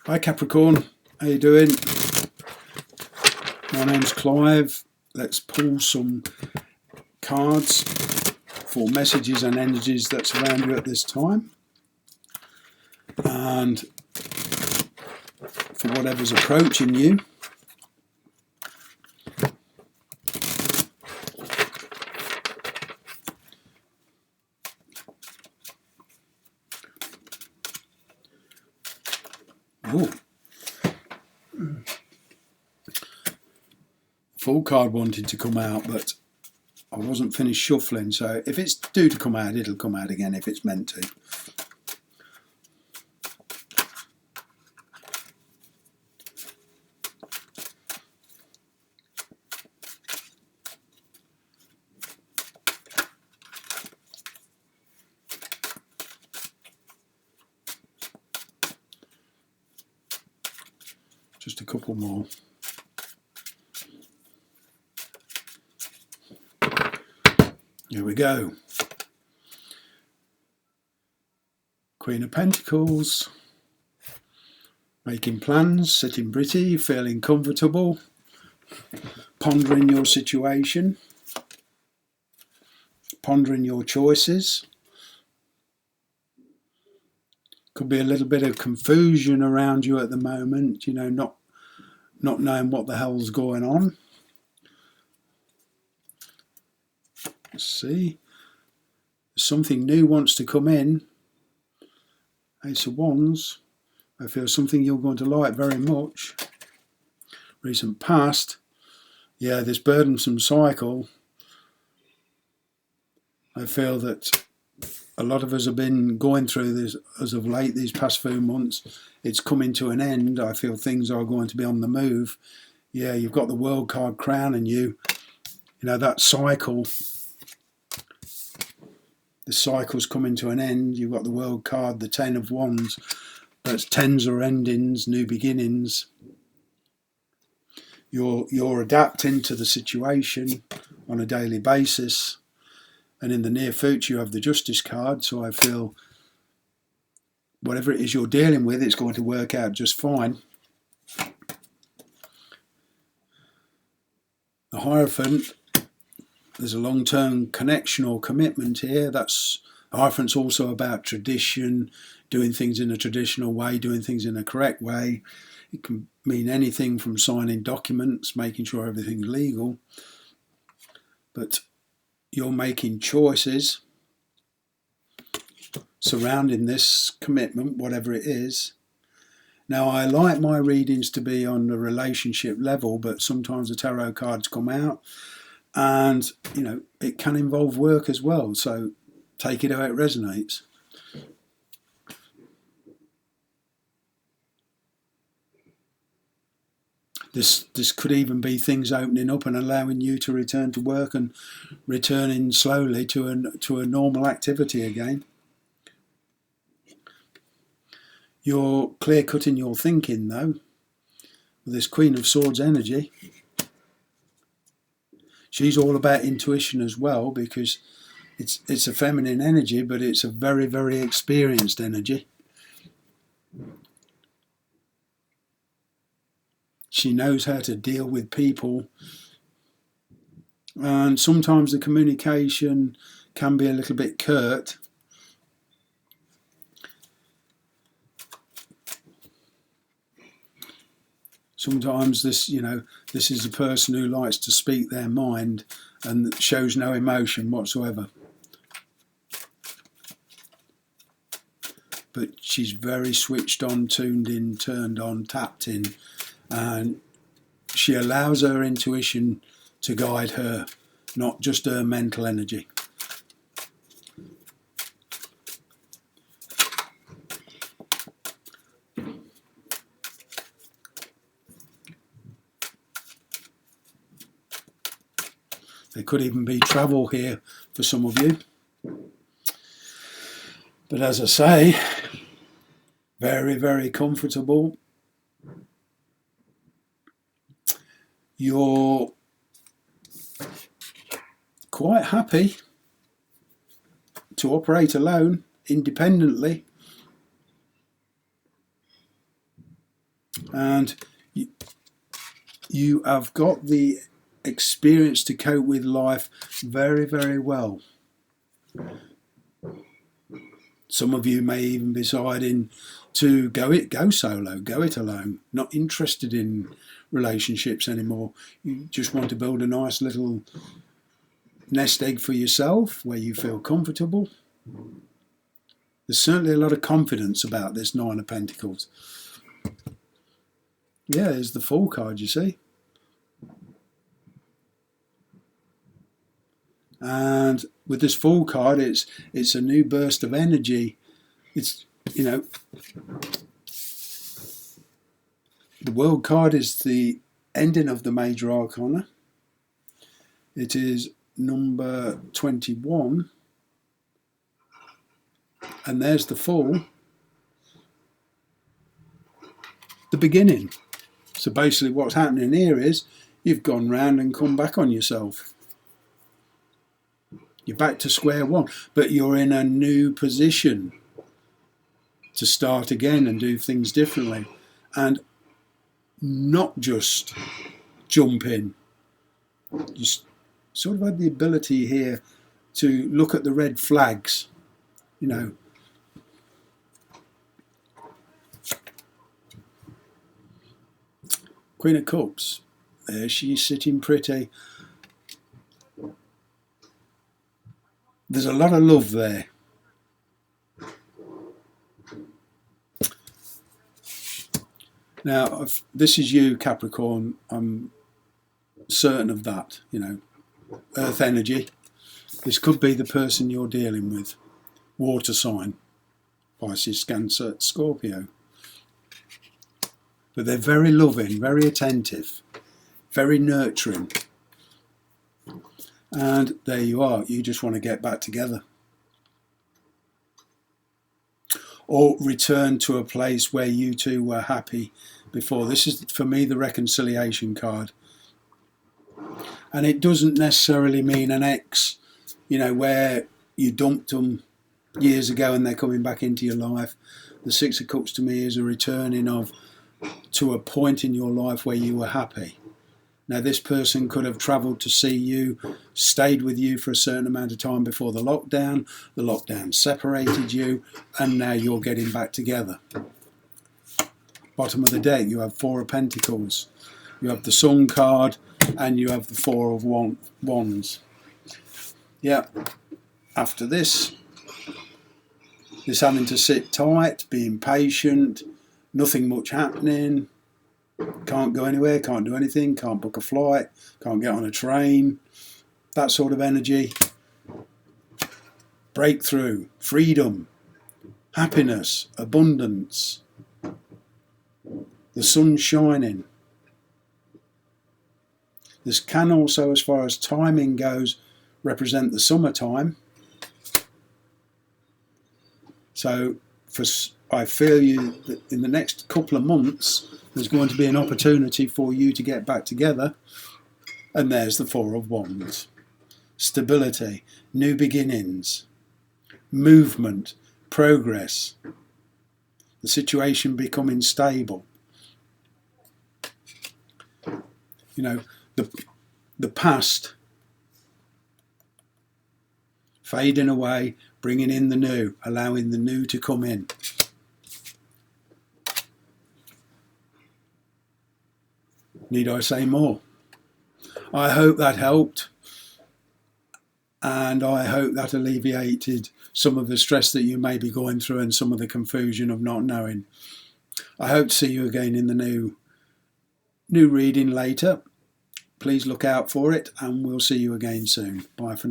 Hi Capricorn, how you doing? My name's Clive. Let's pull some cards for messages and energies that surround you at this time, and for whatever's approaching you. Ooh. Full card wanted to come out, but I wasn't finished shuffling, so if it's due to come out, it'll come out again if it's meant to. Just a couple more. Here we go. Queen of Pentacles. Making plans, sitting pretty, feeling comfortable, pondering your situation, pondering your choices. Could be a little bit of confusion around you at the moment, you know, not knowing what the hell's going on. Let's see. Something new wants to come in. Ace of Wands. I feel something you're going to like very much. Recent past. Yeah, this burdensome cycle. I feel that a lot of us have been going through this as of late, these past few months. It's coming to an end. I feel things are going to be on the move. Yeah, you've got the World card crowning you. You know, that cycle. The cycle's coming to an end. You've got the World card, the Ten of Wands. That's tens are endings, new beginnings. You're adapting to the situation on a daily basis. And in the near future, you have the Justice card. So I feel whatever it is you're dealing with, it's going to work out just fine. The Hierophant. There's a long-term connection or commitment here. Hierophant's also about tradition, doing things in a traditional way, doing things in a correct way. It can mean anything from signing documents, making sure everything's legal. But you're making choices surrounding this commitment, whatever it is. Now, I like my readings to be on the relationship level, but sometimes the tarot cards come out. And, you know, it can involve work as well. So take it how it resonates. This could even be things opening up and allowing you to return to work and returning slowly to a normal activity again. You're clear-cutting your thinking, though, with this Queen of Swords energy. She's all about intuition as well, because it's a feminine energy, but it's a very, very experienced energy. She knows how to deal with people, and sometimes the communication can be a little bit curt. Sometimes this is a person who likes to speak their mind and shows no emotion whatsoever. But she's very switched on, tuned in, turned on, tapped in, and she allows her intuition to guide her, not just her mental energy. There could even be travel here for some of you. But as I say, very, very comfortable. You're quite happy to operate alone, independently. And you have got the experience to cope with life very, very well. Some of you may even be deciding to go solo, go it alone, not interested in relationships anymore. You just want to build a nice little nest egg for yourself where you feel comfortable. There's certainly a lot of confidence about this Nine of Pentacles. Yeah, there's the Fool card, you see. And with this Fool card, it's a new burst of energy. It's, you know, the World card is the ending of the Major Arcana. It is number 21. And there's the Fool, the beginning. So basically what's happening here is you've gone round and come back on yourself. You're back to square one, but you're in a new position to start again and do things differently. And not just jump in. You sort of had the ability here to look at the red flags, you know. Queen of Cups, there she's sitting pretty. There's a lot of love there. Now, if this is you, Capricorn, I'm certain of that, you know. Earth energy. This could be the person you're dealing with. Water sign. Pisces, Cancer, Scorpio. But they're very loving, very attentive, very nurturing. And there you are. You just want to get back together. Or return to a place where you two were happy before. This is, for me, the reconciliation card. And it doesn't necessarily mean an ex, you know, where you dumped them years ago and they're coming back into your life. The Six of Cups to me is a returning to a point in your life where you were happy. Now, this person could have travelled to see you, stayed with you for a certain amount of time before the lockdown separated you, and now you're getting back together. Bottom of the deck, you have Four of Pentacles. You have the Sun card, and you have the Four of Wands. Yeah, after this having to sit tight, being patient, nothing much happening, can't go anywhere, can't do anything, can't book a flight, can't get on a train, that sort of energy. Breakthrough, freedom, happiness, abundance, the sun shining. This can also, as far as timing goes, represent the summertime. So I feel you that in the next couple of months there's going to be an opportunity for you to get back together. And there's the Four of Wands. Stability, new beginnings, movement, progress, the situation becoming stable. You know, the past fading away, bringing in the new, allowing the new to come in. Need I say more? I hope that helped, and I hope that alleviated some of the stress that you may be going through and some of the confusion of not knowing. I hope to see you again in the new reading later. Please look out for it, and we'll see you again soon. Bye for now.